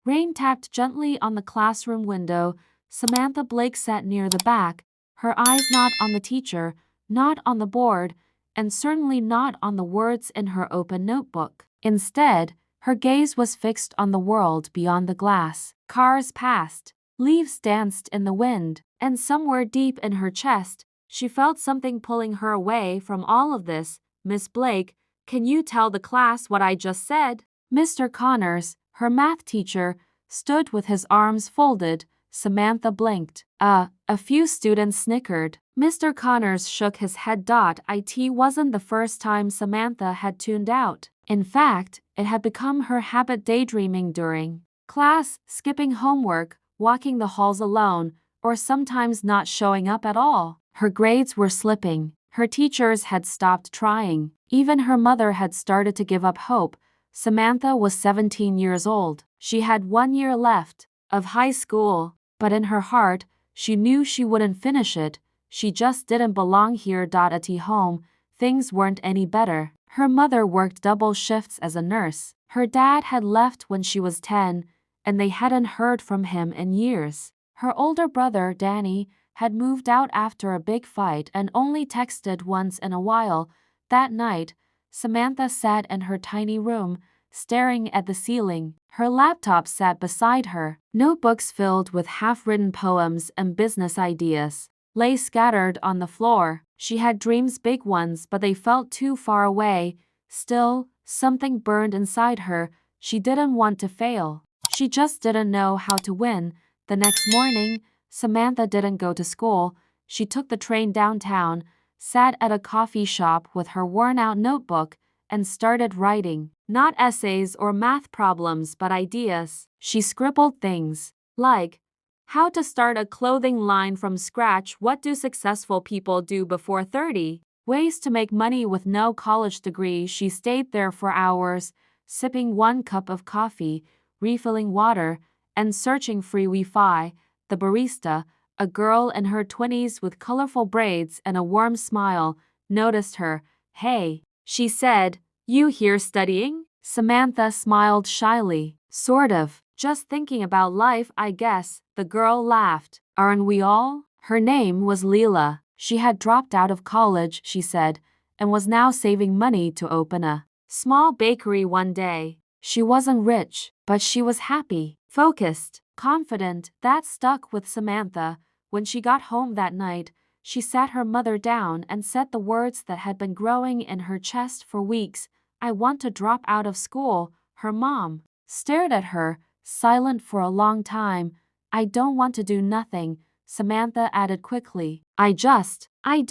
Rain tapped gently on the classroom window. Samantha Blake sat near the back, her eyes not on the teacher, not on the board, and certainly not on the words in her open notebook. Instead, her gaze was fixed on the world beyond the glass. Cars passed, leaves danced in the wind, and somewhere deep in her chest, she felt something pulling her away from all of this. "Miss Blake, can you tell the class what I just said?" Mr. Connors, her math teacher, stood with his arms folded. Samantha blinked. A few students snickered. Mr. Connors shook his head. It wasn't the first time Samantha had tuned out. In fact, it had become her habit, daydreaming during class, skipping homework, walking the halls alone, or sometimes not showing up at all. Her grades were slipping. Her teachers had stopped trying. Even her mother had started to give up hope. Samantha was 17 years old. She had 1 year left of high school, but in her heart, she knew she wouldn't finish it. She just didn't belong here. At home, things weren't any better. Her mother worked double shifts as a nurse. Her dad had left when she was 10, and they hadn't heard from him in years. Her older brother, Danny, had moved out after a big fight and only texted once in a while. That night, Samantha sat in her tiny room, staring at the ceiling. Her laptop sat beside her. Notebooks filled with half-written poems and business ideas lay scattered on the floor. She had dreams, big ones, but they felt too far away. Still, something burned inside her. She didn't want to fail. She just didn't know how to win. The next morning, Samantha didn't go to school. She took the train downtown, sat at a coffee shop with her worn-out notebook, and started writing. Not essays or math problems, but ideas. She scribbled things like, how to start a clothing line from scratch, what do successful people do before 30, ways to make money with no college degree. She stayed there for hours, sipping 1 cup of coffee, refilling water, and searching free Wi-Fi. The barista, a girl in her 20s with colorful braids and a warm smile, noticed her. "Hey," she said, "you here studying?" Samantha smiled shyly. "Sort of. Just thinking about life, I guess." The girl laughed. "Aren't we all?" Her name was Leela. She had dropped out of college, she said, and was now saving money to open a small bakery one day. She wasn't rich, but she was happy, focused, confident. That stuck with Samantha. When she got home that night, she sat her mother down and said the words that had been growing in her chest for weeks. "I want to drop out of school." Her mom stared at her, silent for a long time. "I don't want to do nothing," Samantha added quickly. I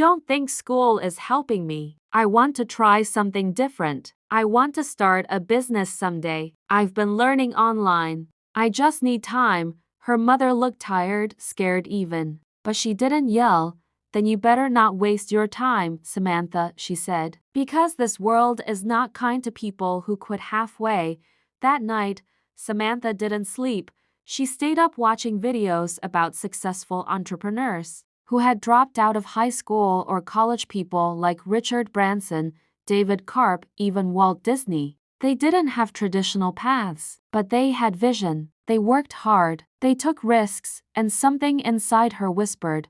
don't think school is helping me. I want to try something different. I want to start a business someday. I've been learning online. I just need time." Her mother looked tired, scared even. But she didn't yell. "Then you better not waste your time, Samantha," she said. "Because this world is not kind to people who quit halfway." That night, Samantha didn't sleep. She stayed up watching videos about successful entrepreneurs who had dropped out of high school or college, people like Richard Branson, David Karp, even Walt Disney. They didn't have traditional paths, but they had vision. They worked hard. They took risks, and something inside her whispered,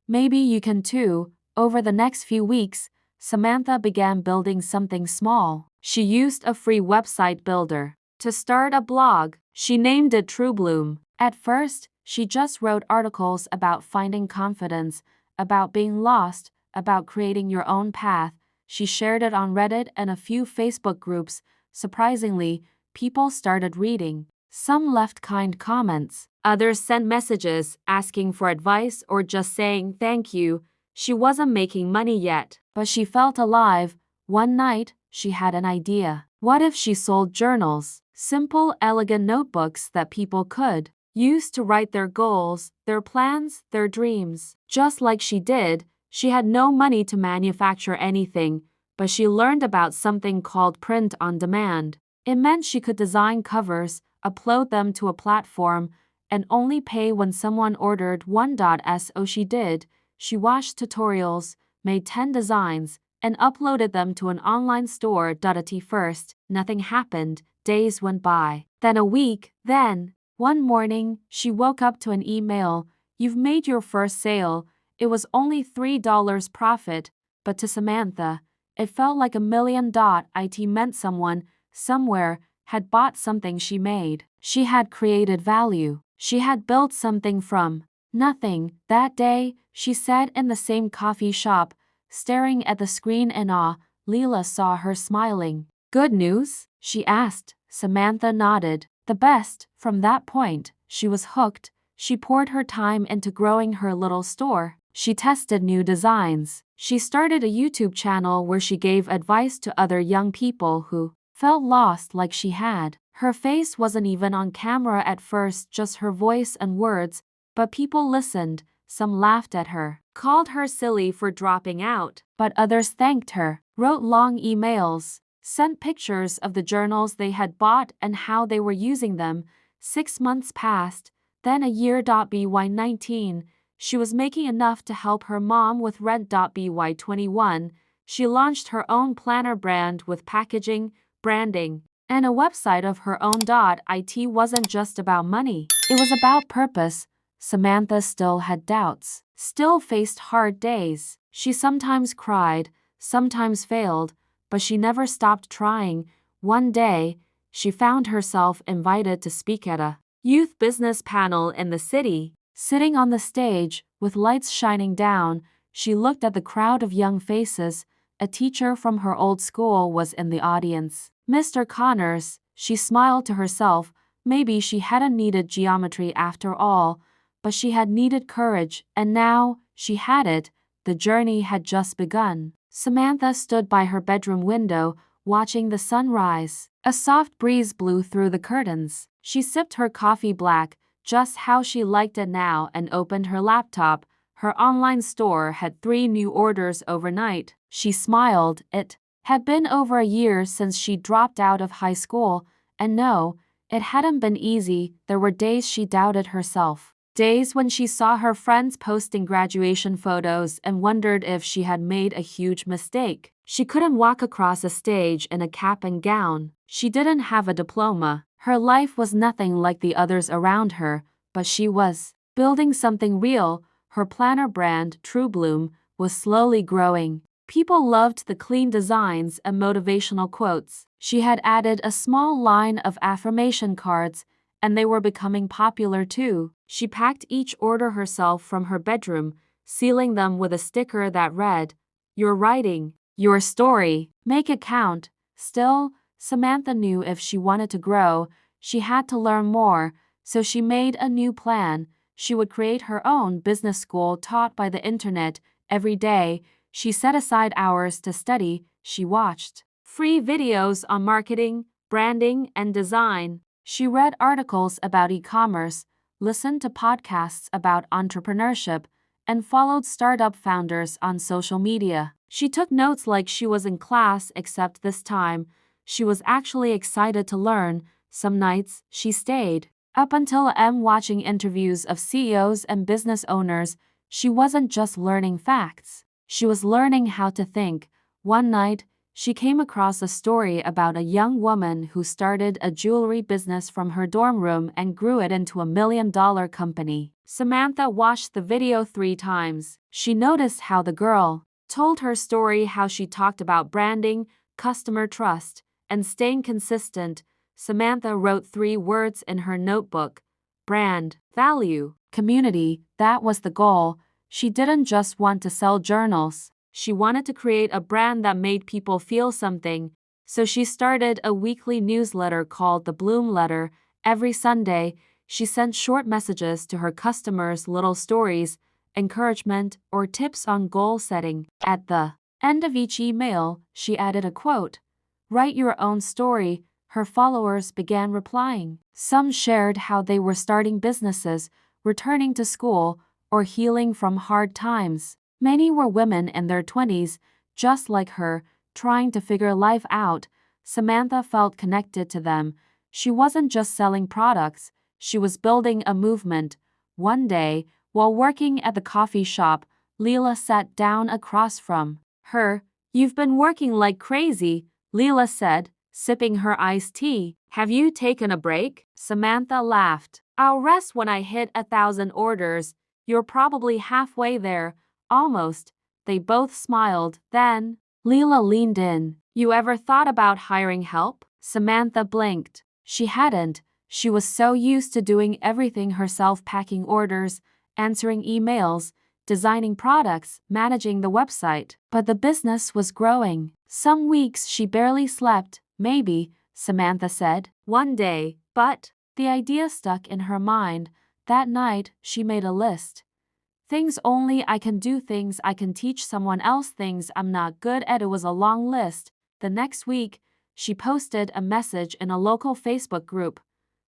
"Maybe you can too." Over the next few weeks, Samantha began building something small. She used a free website builder to start a blog. She named it True Bloom. At first, she just wrote articles about finding confidence, about being lost, about creating your own path. She shared it on Reddit and a few Facebook groups. Surprisingly, people started reading. Some left kind comments. Others sent messages asking for advice or just saying thank you. She wasn't making money yet, but she felt alive. One night, she had an idea. What if she sold journals? Simple, elegant notebooks that people could use to write their goals, their plans, their dreams. Just like she did, she had no money to manufacture anything, but she learned about something called print on demand. It meant she could design covers, upload them to a platform, and only pay when someone ordered one. So she did. She watched tutorials, made 10 designs, and uploaded them to an online store. At first, nothing happened. Days went by. Then a week. Then One morning, she woke up to an email. "You've made your first sale." It was only $3 profit, but to Samantha, it felt like $1 million. It meant someone, somewhere, had bought something she made. She had created value. She had built something from nothing. That day, she sat in the same coffee shop, staring at the screen in awe. Leela saw her smiling. "Good news?" she asked. Samantha nodded. "The best." From that point, she was hooked. She poured her time into growing her little store. She tested new designs. She started a YouTube channel where she gave advice to other young people who felt lost like she had. Her face wasn't even on camera at first, just her voice and words, but people listened. Some laughed at her, called her silly for dropping out, but others thanked her, wrote long emails, sent pictures of the journals they had bought and how they were using them. 6 months passed, then a year. By 19, she was making enough to help her mom with rent. By 21, she launched her own planner brand with packaging, branding, and a website of her own. It wasn't just about money, it was about purpose. Samantha still had doubts, still faced hard days. She sometimes cried, sometimes failed, but she never stopped trying. One day, she found herself invited to speak at a youth business panel in the city. Sitting on the stage, with lights shining down, she looked at the crowd of young faces. A teacher from her old school was in the audience. "Mr. Connors," she smiled to herself. Maybe she hadn't needed geometry after all, but she had needed courage, and now she had it. The journey had just begun. Samantha stood by her bedroom window, watching the sun rise. A soft breeze blew through the curtains. She sipped her coffee black, just how she liked it now, and opened her laptop. Her online store had 3 new orders overnight. She smiled. It had been over a year since she dropped out of high school, and no, it hadn't been easy. There were days she doubted herself. Days when she saw her friends posting graduation photos and wondered if she had made a huge mistake. She couldn't walk across a stage in a cap and gown. She didn't have a diploma. Her life was nothing like the others around her, but she was building something real. Her planner brand, True Bloom, was slowly growing. People loved the clean designs and motivational quotes. She had added a small line of affirmation cards, and they were becoming popular too. She packed each order herself from her bedroom, sealing them with a sticker that read, "Your writing, your story, make it count." Still, Samantha knew if she wanted to grow, she had to learn more, so she made a new plan. She would create her own business school taught by the internet. Every day, she set aside hours to study. She watched free videos on marketing, branding, and design. She read articles about e-commerce, listened to podcasts about entrepreneurship, and followed startup founders on social media. She took notes like she was in class, except this time, she was actually excited to learn. Some nights, she stayed up until AM watching interviews of CEOs and business owners. She wasn't just learning facts, she was learning how to think. One night, she came across a story about a young woman who started a jewelry business from her dorm room and grew it into a $1 million company. Samantha watched the video 3 times. She noticed how the girl told her story, how she talked about branding, customer trust, and staying consistent. Samantha wrote 3 words in her notebook: brand, value, community. That was the goal. She didn't just want to sell journals. She wanted to create a brand that made people feel something. So she started a weekly newsletter called the Bloom Letter. Every Sunday, she sent short messages to her customers, little stories, encouragement, or tips on goal setting. At the end of each email, she added a quote: "Write your own story." Her followers began replying. Some shared how they were starting businesses, returning to school, or healing from hard times. Many were women in their 20s, just like her, trying to figure life out. Samantha felt connected to them. She wasn't just selling products, she was building a movement. One day, while working at the coffee shop, Leela sat down across from her. "You've been working like crazy," Leela said, sipping her iced tea. "Have you taken a break?" Samantha laughed. I'll rest when I hit 1,000 orders. You're probably halfway there. Almost. They both smiled. Then, Leela leaned in. You ever thought about hiring help? Samantha blinked. She hadn't. She was so used to doing everything herself, packing orders, answering emails, designing products, managing the website. But the business was growing. Some weeks she barely slept. Maybe, Samantha said, one day, but the idea stuck in her mind. That night, she made a list. Things only I can do, things I can teach someone else, things I'm not good at. It was a long list. The next week, she posted a message in a local Facebook group.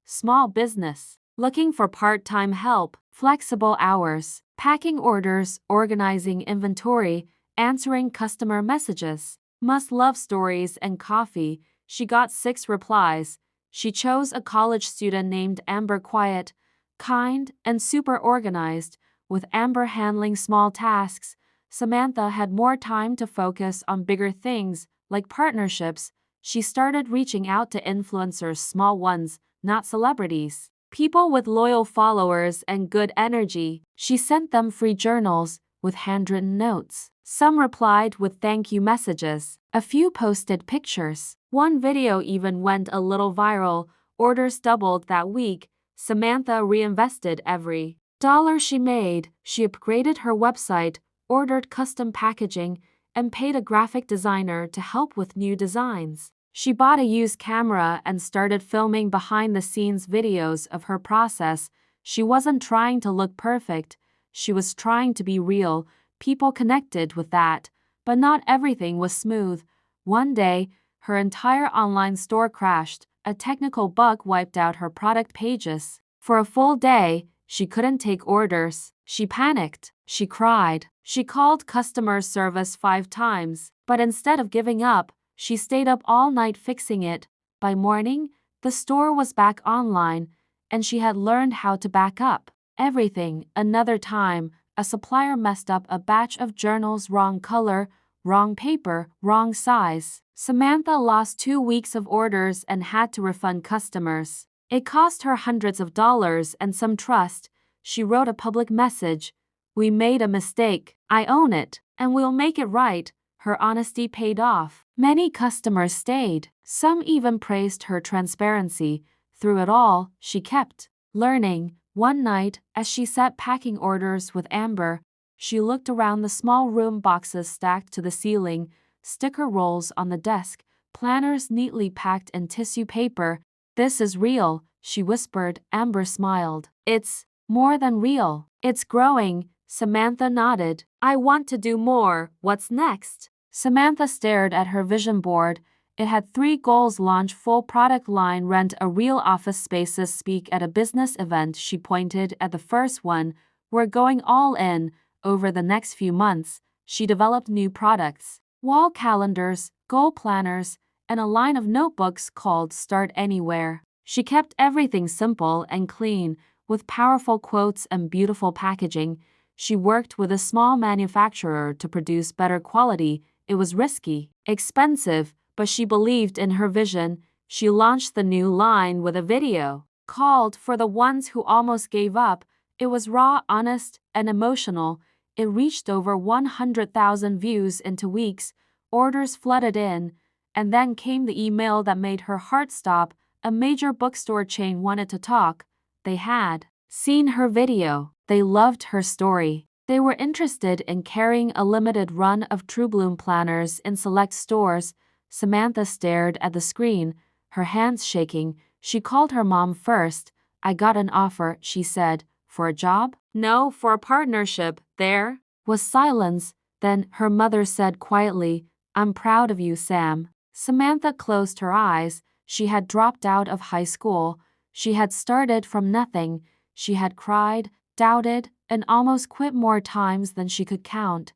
Small business. Looking for part-time help, flexible hours, packing orders, organizing inventory, answering customer messages. Must love stories and coffee. She got 6 replies. She chose a college student named Amber, quiet, kind, and super organized. With Amber handling small tasks, Samantha had more time to focus on bigger things, like partnerships. She started reaching out to influencers, small ones, not celebrities. People with loyal followers and good energy. She sent them free journals with handwritten notes. Some replied with thank you messages. A few posted pictures. One video even went a little viral. Orders doubled that week. Samantha reinvested every dollar she made. She upgraded her website, ordered custom packaging, and paid a graphic designer to help with new designs. She bought a used camera and started filming behind-the-scenes videos of her process. She wasn't trying to look perfect. She was trying to be real. People connected with that. But not everything was smooth. One day, her entire online store crashed. A technical bug wiped out her product pages. For a full day, she couldn't take orders. She panicked. She cried. She called customer service 5 times. But instead of giving up, she stayed up all night fixing it. By morning, the store was back online, and she had learned how to back up everything. Another time, a supplier messed up a batch of journals, wrong color, wrong paper, wrong size. Samantha lost 2 weeks of orders and had to refund customers. It cost her hundreds of dollars and some trust. She wrote a public message. We made a mistake. I own it, and we'll make it right. Her honesty paid off. Many customers stayed. Some even praised her transparency. Through it all, she kept learning. One night, as she sat packing orders with Amber, she looked around the small room, boxes stacked to the ceiling, sticker rolls on the desk, planners neatly packed in tissue paper. This is real, she whispered. Amber smiled. It's more than real. It's growing. Samantha nodded. I want to do more. What's next? Samantha stared at her vision board. It had 3 goals: launch full product line, rent a real office spaces, speak at a business event. She pointed at the first one. We're going all in. Over the next few months, she developed new products, wall calendars, goal planners, and a line of notebooks called Start Anywhere. She kept everything simple and clean, with powerful quotes and beautiful packaging. She worked with a small manufacturer to produce better quality. It was risky, expensive, but she believed in her vision. She launched the new line with a video called For the Ones Who Almost Gave Up. It was raw, honest, and emotional. It reached over 100,000 views in 2 weeks. Orders flooded in, and then came the email that made her heart stop. A major bookstore chain wanted to talk. They had seen her video. They loved her story. They were interested in carrying a limited run of True Bloom planners in select stores. Samantha stared at the screen, her hands shaking. She called her mom first. I got an offer, she said. For a job? No, for a partnership. There was silence. Then her mother said quietly, I'm proud of you, Sam. Samantha closed her eyes. She had dropped out of high school. She had started from nothing. She had cried, doubted, and almost quit more times than she could count.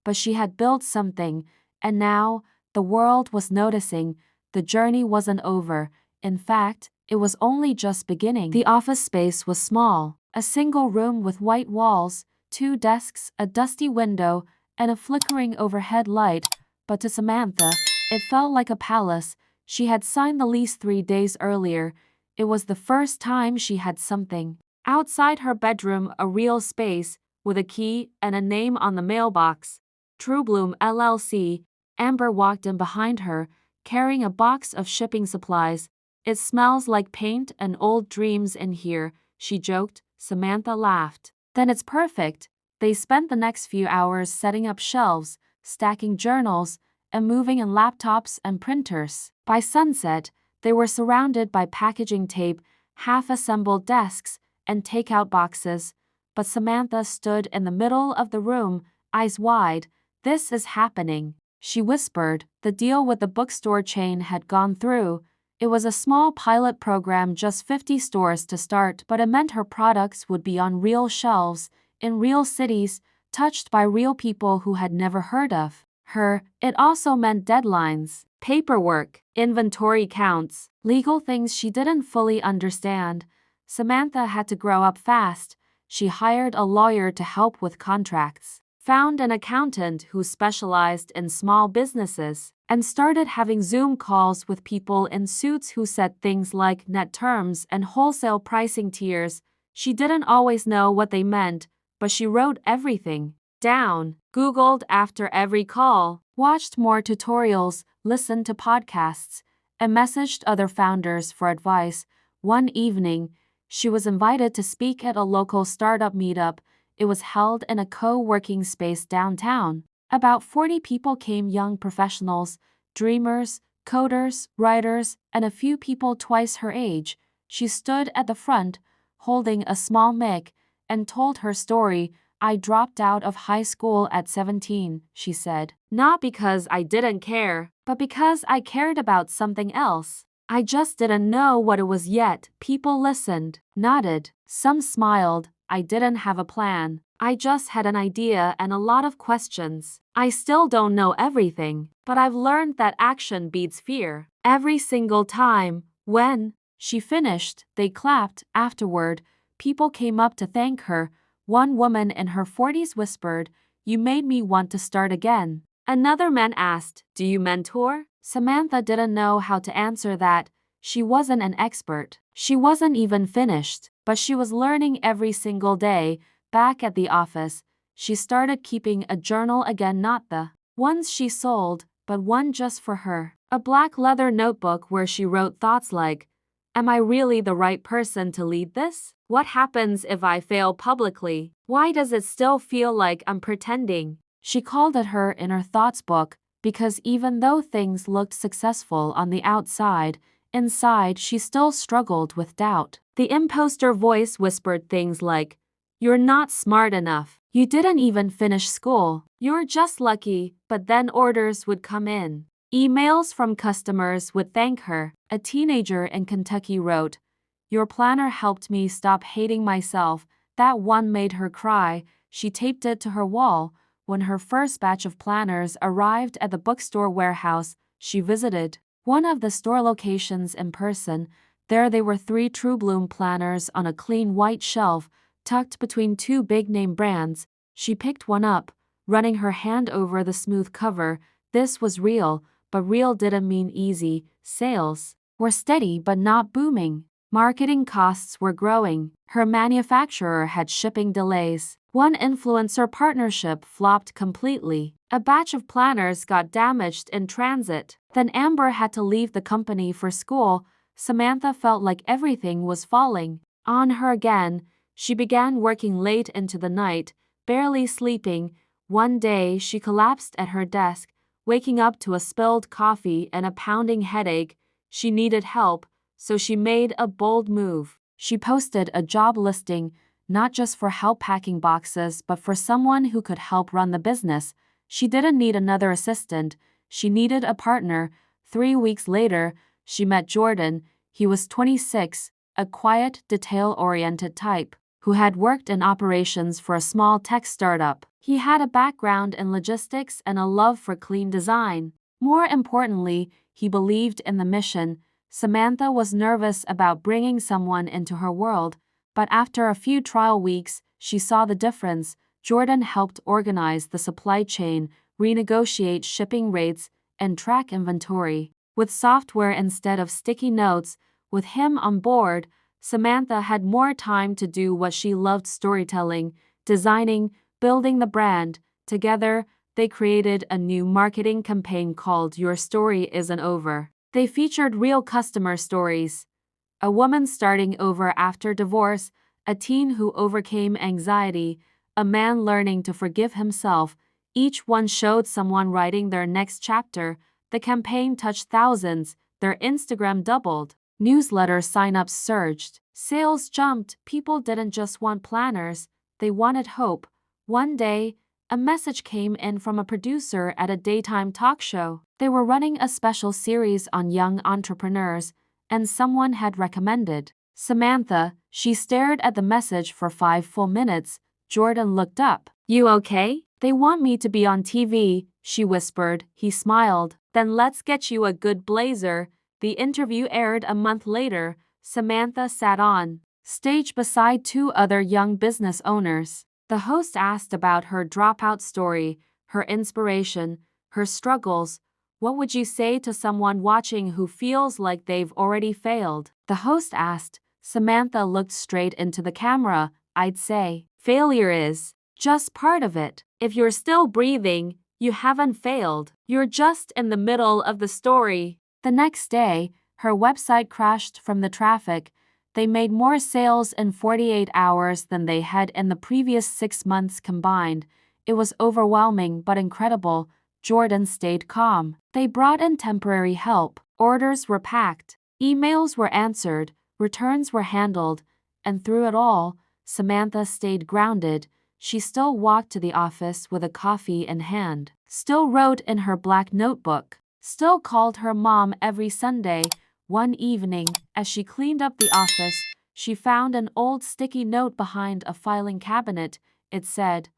But she had built something, and now the world was noticing. The journey wasn't over. In fact, it was only just beginning. The office space was small, a single room with white walls, 2 desks, a dusty window, and a flickering overhead light. But to Samantha, it felt like a palace. She had signed the lease 3 days earlier. It was the first time she had something. Outside her bedroom, a real space, with a key and a name on the mailbox. Truebloom LLC. Amber walked in behind her, carrying a box of shipping supplies. It smells like paint and old dreams in here, she joked. Samantha laughed. Then it's perfect. They spent the next few hours setting up shelves, stacking journals, and moving in laptops and printers. By sunset, they were surrounded by packaging tape, half-assembled desks, and takeout boxes. But Samantha stood in the middle of the room, eyes wide. This is happening, she whispered. The deal with the bookstore chain had gone through. It was a small pilot program, just 50 stores to start, but it meant her products would be on real shelves, in real cities, touched by real people who had never heard of her. It also meant deadlines, paperwork, inventory counts, legal things she didn't fully understand. Samantha had to grow up fast. She hired a lawyer to help with contracts, found an accountant who specialized in small businesses, and started having Zoom calls with people in suits who said things like net terms and wholesale pricing tiers. She didn't always know what they meant, but she wrote everything down, Googled after every call, watched more tutorials, listened to podcasts, and messaged other founders for advice. One evening, she was invited to speak at a local startup meetup. It was held in a co-working space downtown. About 40 people came, young professionals, dreamers, coders, writers, and a few people twice her age. She stood at the front, holding a small mic, and told her story. I dropped out of high school at 17, she said. Not because I didn't care, but because I cared about something else. I just didn't know what it was yet. People listened, nodded. Some smiled. I didn't have a plan. I just had an idea and a lot of questions. I still don't know everything, but I've learned that action beats fear. Every single time. When she finished, they clapped. Afterward, people came up to thank her. One woman in her 40s whispered, "You made me want to start again." Another man asked, "Do you mentor?" Samantha didn't know how to answer that. She wasn't an expert. She wasn't even finished, but she was learning every single day. Back at the office, she started keeping a journal again, not the ones she sold, but one just for her. A black leather notebook where she wrote thoughts like, "Am I really the right person to lead this? What happens if I fail publicly? Why does it still feel like I'm pretending?" She called it her inner thoughts book, because even though things looked successful on the outside, inside she still struggled with doubt. The imposter voice whispered things like, "You're not smart enough. You didn't even finish school. You're just lucky." But then orders would come in. Emails from customers would thank her. A teenager in Kentucky wrote, "Your planner helped me stop hating myself." That one made her cry. She taped it to her wall. When her first batch of planners arrived at the bookstore warehouse, she visited one of the store locations in person. There they were, 3 Truebloom planners on a clean white shelf, tucked between 2 big-name brands. She picked one up, running her hand over the smooth cover. This was real, but real didn't mean easy. Sales were steady but not booming. Marketing costs were growing. Her manufacturer had shipping delays. One influencer partnership flopped completely. A batch of planners got damaged in transit. Then Amber had to leave the company for school. Samantha felt like everything was falling on her again. She began working late into the night, barely sleeping. One day she collapsed at her desk, waking up to a spilled coffee and a pounding headache. She needed help, so she made a bold move. She posted a job listing, not just for help packing boxes, but for someone who could help run the business. She didn't need another assistant. She needed a partner. 3 weeks later, she met Jordan. He was 26, a quiet, detail-oriented type who had worked in operations for a small tech startup. He had a background in logistics and a love for clean design. More importantly, he believed in the mission. Samantha was nervous about bringing someone into her world, but after a few trial weeks, she saw the difference. Jordan helped organize the supply chain, renegotiate shipping rates, and track inventory with software instead of sticky notes. With him on board, Samantha had more time to do what she loved: storytelling, designing, building the brand. Together, they created a new marketing campaign called Your Story Isn't Over. They featured real customer stories: a woman starting over after divorce, a teen who overcame anxiety, a man learning to forgive himself. Each one showed someone writing their next chapter. The campaign touched thousands. Their Instagram doubled. Newsletter signups surged. Sales jumped. People didn't just want planners, they wanted hope. One day, a message came in from a producer at a daytime talk show. They were running a special series on young entrepreneurs, and someone had recommended Samantha. She stared at the message for 5 full minutes. Jordan looked up. "You okay?" "They want me to be on TV," she whispered. He smiled. "Then let's get you a good blazer." The interview aired a month later. Samantha sat on stage beside 2 other young business owners. The host asked about her dropout story, her inspiration, her struggles. "What would you say to someone watching who feels like they've already failed?" The host asked. Samantha looked straight into the camera. "I'd say, failure is just part of it. If you're still breathing, you haven't failed. You're just in the middle of the story." The next day, her website crashed from the traffic. They made more sales in 48 hours than they had in the previous 6 months combined. It was overwhelming but incredible. Jordan stayed calm. They brought in temporary help. Orders were packed. Emails were answered. Returns were handled. And through it all, Samantha stayed grounded. She still walked to the office with a coffee in hand, still wrote in her black notebook, still called her mom every Sunday. One evening, as she cleaned up the office, she found an old sticky note behind a filing cabinet. It said,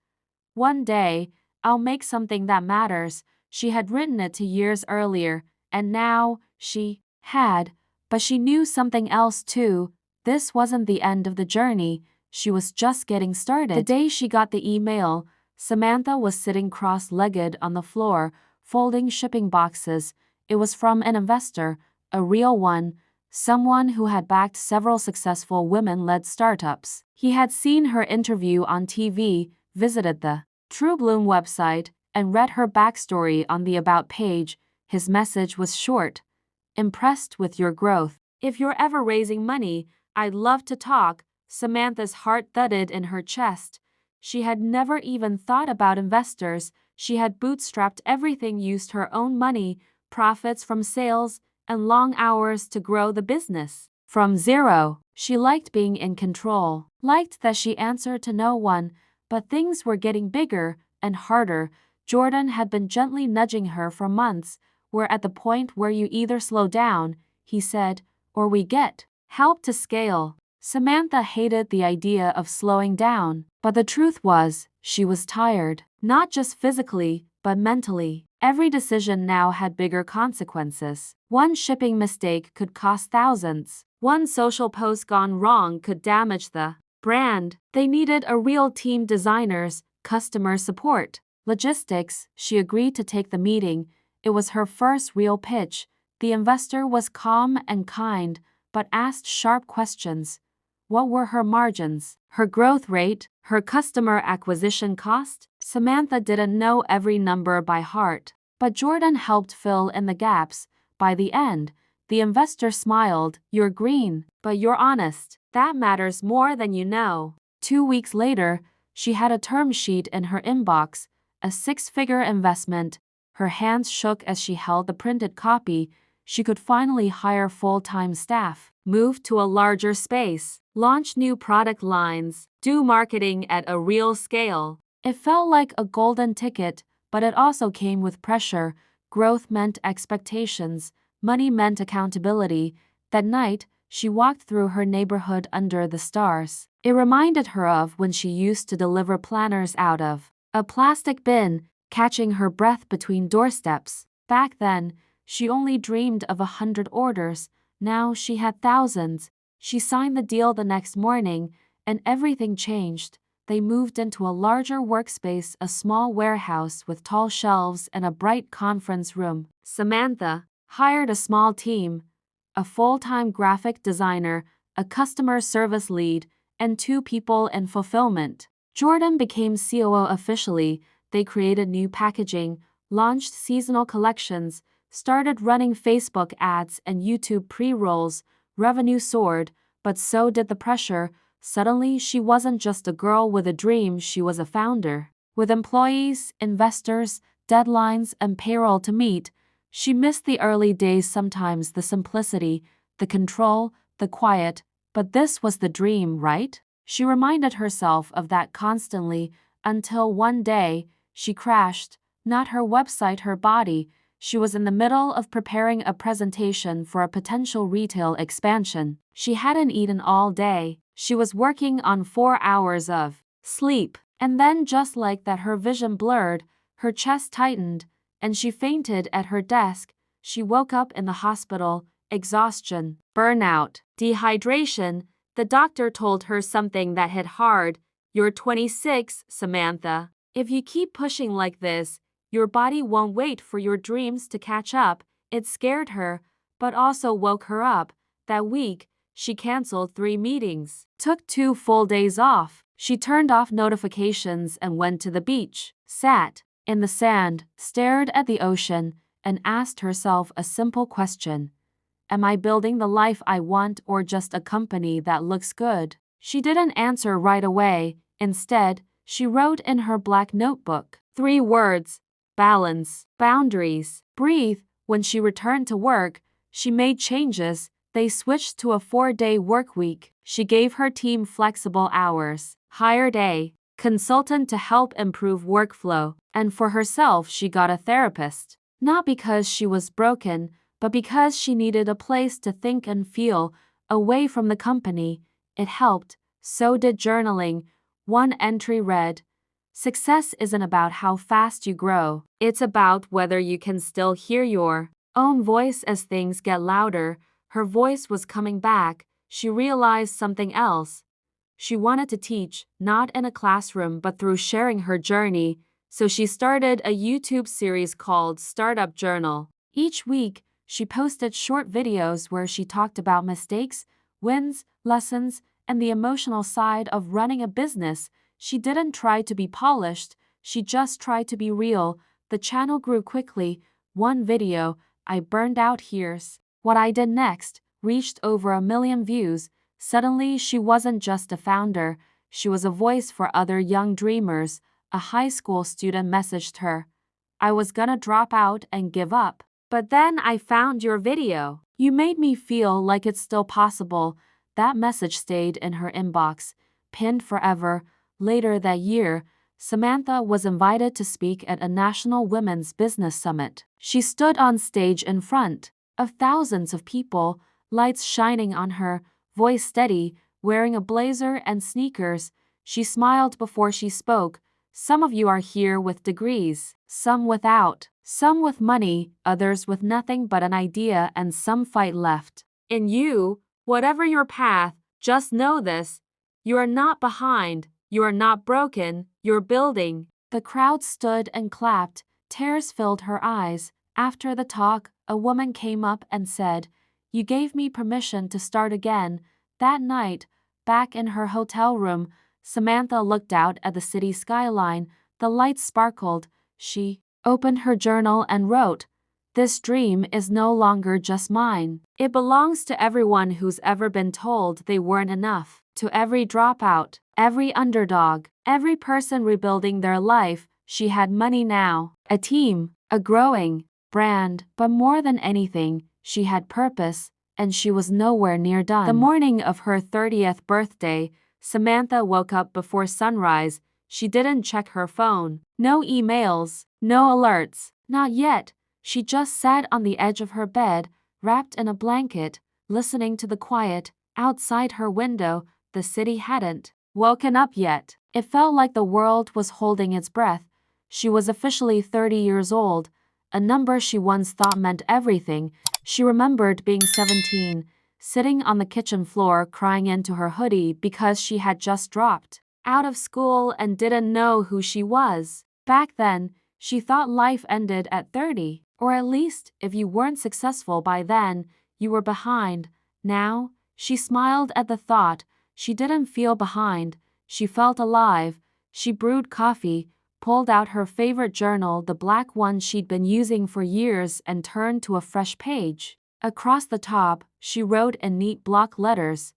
"One day, I'll make something that matters." She had written it 2 years earlier, and now she had, but she knew something else too. This wasn't the end of the journey. She was just getting started. The day she got the email, Samantha was sitting cross-legged on the floor, folding shipping boxes. It was from an investor, a real one, someone who had backed several successful women-led startups. He had seen her interview on TV, visited the TrueBloom website, and read her backstory on the About page. His message was short: "Impressed with your growth. If you're ever raising money, I'd love to talk." Samantha's heart thudded in her chest. She had never even thought about investors. She had bootstrapped everything, used her own money, profits from sales, and long hours to grow the business from zero. She liked being in control, liked that she answered to no one, but things were getting bigger and harder. Jordan had been gently nudging her for months. "We're at the point where you either slow down," he said, "or we get help to scale." Samantha hated the idea of slowing down, but the truth was, she was tired, not just physically, but mentally. Every decision now had bigger consequences. One shipping mistake could cost thousands. One social post gone wrong could damage the brand. They needed a real team: designers, customer support, logistics. She agreed to take the meeting. It was her first real pitch. The investor was calm and kind, but asked sharp questions. What were her margins, her growth rate, her customer acquisition cost? Samantha didn't know every number by heart, but Jordan helped fill in the gaps. By the end, the investor smiled. "You're green, but you're honest. That matters more than you know." 2 weeks later, she had a term sheet in her inbox, a 6-figure investment. Her hands shook as she held the printed copy. She could finally hire full-time staff, move to a larger space, launch new product lines, do marketing at a real scale. It felt like a golden ticket, but it also came with pressure. Growth meant expectations. Money meant accountability. That night, she walked through her neighborhood under the stars. It reminded her of when she used to deliver planners out of a plastic bin, catching her breath between doorsteps. Back then, she only dreamed of 100 orders. Now she had thousands. She signed the deal the next morning, and everything changed. They moved into a larger workspace, a small warehouse with tall shelves and a bright conference room. Samantha hired a small team, a full-time graphic designer, a customer service lead, and 2 people in fulfillment. Jordan became COO officially. They created new packaging, launched seasonal collections, started running Facebook ads and YouTube pre-rolls. Revenue soared, but so did the pressure. Suddenly, she wasn't just a girl with a dream, she was a founder. With employees, investors, deadlines, and payroll to meet, she missed the early days, sometimes the simplicity, the control, the quiet. But this was the dream, right? She reminded herself of that constantly until one day, she crashed. Not her website, her body. She was in the middle of preparing a presentation for a potential retail expansion. She hadn't eaten all day. She was working on 4 hours of sleep. And then, just like that, her vision blurred, her chest tightened, and she fainted at her desk. She woke up in the hospital. Exhaustion, burnout, dehydration. The doctor told her something that hit hard. You're 26, Samantha. If you keep pushing like this, your body won't wait for your dreams to catch up. It scared her, but also woke her up. That week, she canceled 3 meetings, took 2 full days off. She turned off notifications and went to the beach, sat in the sand, stared at the ocean, and asked herself a simple question. Am I building the life I want or just a company that looks good? She didn't answer right away. Instead, she wrote in her black notebook 3 words: balance, boundaries, breathe. When she returned to work, she made changes. They switched to a 4-day work week. She gave her team flexible hours, hired a consultant to help improve workflow, and for herself, she got a therapist. Not because she was broken, but because she needed a place to think and feel, away from the company. It helped. So did journaling. One entry read, "Success isn't about how fast you grow. It's about whether you can still hear your own voice as things get louder." Her voice was coming back. She realized something else. She wanted to teach, not in a classroom but through sharing her journey. So she started a YouTube series called Startup Journal. Each week, she posted short videos where she talked about mistakes, wins, lessons, and the emotional side of running a business. She didn't try to be polished, she just tried to be real. The channel grew quickly. One video, "I Burned Out, Here's What I Did Next," reached over 1 million views. Suddenly, she wasn't just a founder, she was a voice for other young dreamers. A high school student messaged her, "I was gonna drop out and give up. But then I found your video. You made me feel like it's still possible." That message stayed in her inbox, pinned forever. Later that year, Samantha was invited to speak at a national women's business summit. She stood on stage in front of thousands of people, lights shining on her, voice steady, wearing a blazer and sneakers. She smiled before she spoke. "Some of you are here with degrees, some without, some with money, others with nothing but an idea, and some fight left. In you, whatever your path, just know this: you are not behind, you are not broken, you're building." The crowd stood and clapped. Tears filled her eyes. After the talk, a woman came up and said, "You gave me permission to start again." That night, back in her hotel room, Samantha looked out at the city skyline. The lights sparkled. She opened her journal and wrote, "This dream is no longer just mine. It belongs to everyone who's ever been told they weren't enough. To every dropout, every underdog, every person rebuilding their life." She had money now, a team, a growing brand, but more than anything, she had purpose, and she was nowhere near done. The morning of her 30th birthday, Samantha woke up before sunrise. She didn't check her phone. No emails, no alerts. Not yet. She just sat on the edge of her bed, wrapped in a blanket, listening to the quiet outside her window. The city hadn't woken up yet. It felt like the world was holding its breath. She was officially 30 years old, a number she once thought meant everything. She remembered being 17, sitting on the kitchen floor crying into her hoodie because she had just dropped out of school and didn't know who she was. Back then, she thought life ended at 30, or at least, if you weren't successful by then, You were behind. Now, she smiled at the thought. She didn't feel behind. She felt alive. She brewed coffee, pulled out her favorite journal, the black one she'd been using for years, and turned to a fresh page. Across the top, she wrote in neat block letters,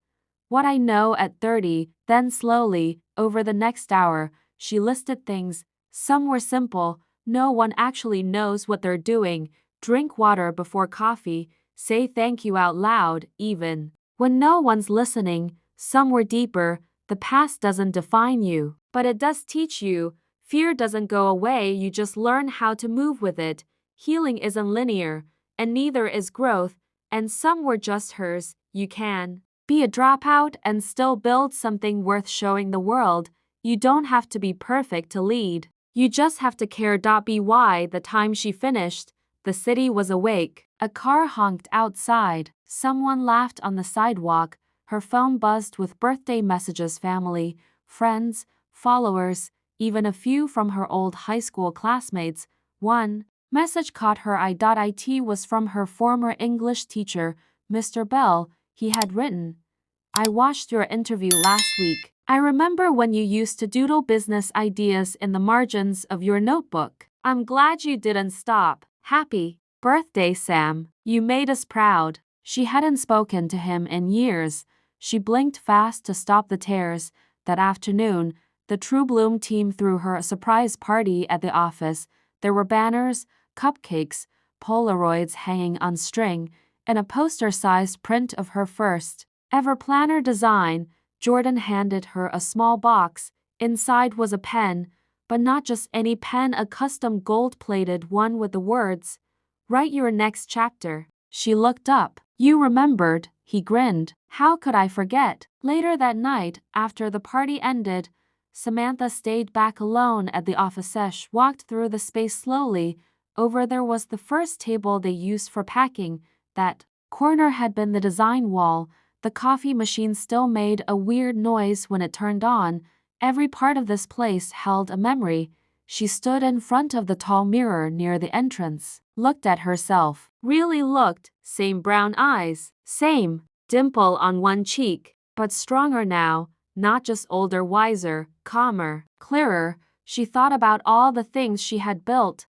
"What I know at 30, then slowly, over the next hour, she listed things. Some were simple. No one actually knows what they're doing. Drink water before coffee. Say thank you out loud, even when no one's listening. Some were deeper. The past doesn't define you, but it does teach you. Fear doesn't go away, you just learn how to move with it. Healing isn't linear, and neither is growth, and some were just hers. You can be a dropout and still build something worth showing the world. You don't have to be perfect to lead. You just have to care. By the time she finished, the city was awake. A car honked outside. Someone laughed on the sidewalk. Her phone buzzed with birthday messages, family, friends, followers, even a few from her old high school classmates. One message caught her eye. It was from her former English teacher, Mr. Bell. He had written, "I watched your interview last week. I remember when you used to doodle business ideas in the margins of your notebook. I'm glad you didn't stop. Happy birthday, Sam. You made us proud." She hadn't spoken to him in years. She blinked fast to stop the tears. That afternoon, the True Bloom team threw her a surprise party at the office. There were banners, cupcakes, Polaroids hanging on string, and a poster-sized print of her first ever planner design. Jordan handed her a small box. Inside was a pen, but not just any pen, a custom gold-plated one with the words, "Write your next chapter." She looked up. "You remembered," he grinned. "How could I forget?" Later that night, after the party ended, Samantha stayed back alone at the office. She walked through the space slowly. Over there was the first table they used for packing. That corner had been the design wall. The coffee machine still made a weird noise when it turned on. Every part of this place held a memory. She stood in front of the tall mirror near the entrance, looked at herself. Really looked. Same brown eyes, same dimple on one cheek, but stronger now, not just older, wiser, calmer, clearer. She thought about all the things she had built.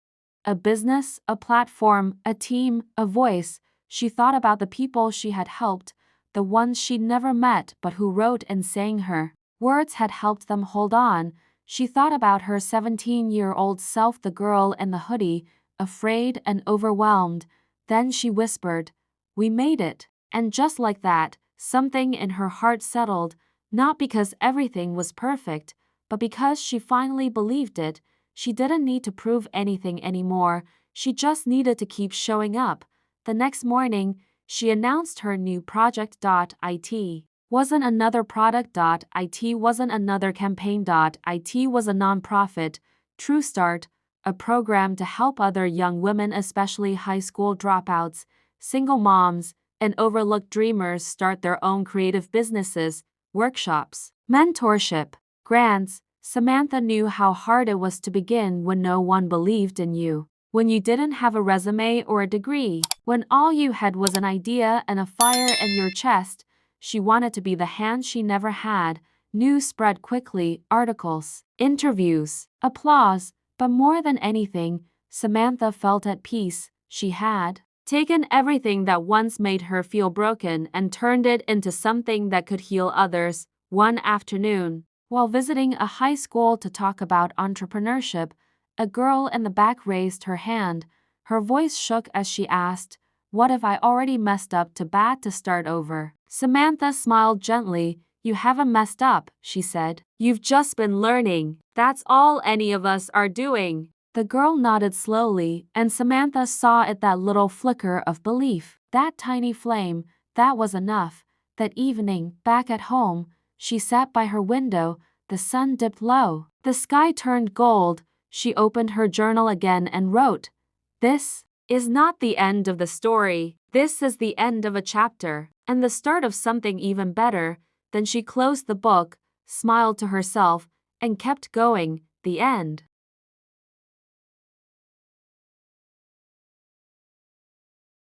A business, a platform, a team, a voice. She thought about the people she had helped, the ones she'd never met but who wrote and sang her words had helped them hold on. She thought about her 17-year-old self, the girl in the hoodie, afraid and overwhelmed. Then she whispered, "We made it." And just like that, something in her heart settled, not because everything was perfect, but because she finally believed it. She didn't need to prove anything anymore. She just needed to keep showing up. The next morning, she announced her new project. It wasn't another product. It wasn't another campaign. It was a nonprofit, True Start, a program to help other young women, especially high school dropouts, single moms, and overlooked dreamers start their own creative businesses, workshops, mentorship, grants. Samantha knew how hard it was to begin when no one believed in you. When you didn't have a resume or a degree, when all you had was an idea and a fire in your chest. She wanted to be the hand she never had. News spread quickly, articles, interviews, applause, but more than anything, Samantha felt at peace. She had taken everything that once made her feel broken and turned it into something that could heal others. One afternoon, while visiting a high school to talk about entrepreneurship, a girl in the back raised her hand. Her voice shook as she asked, "What if I already messed up too bad to start over?" Samantha smiled gently. "You haven't messed up," she said. "You've just been learning. That's all any of us are doing." The girl nodded slowly, and Samantha saw it, that little flicker of belief, that tiny flame. That was enough. That evening, back at home, she sat by her window. The sun dipped low. The sky turned gold. She opened her journal again and wrote, "This is not the end of the story. This is the end of a chapter, and the start of something even better." Then she closed the book, smiled to herself, and kept going. The end.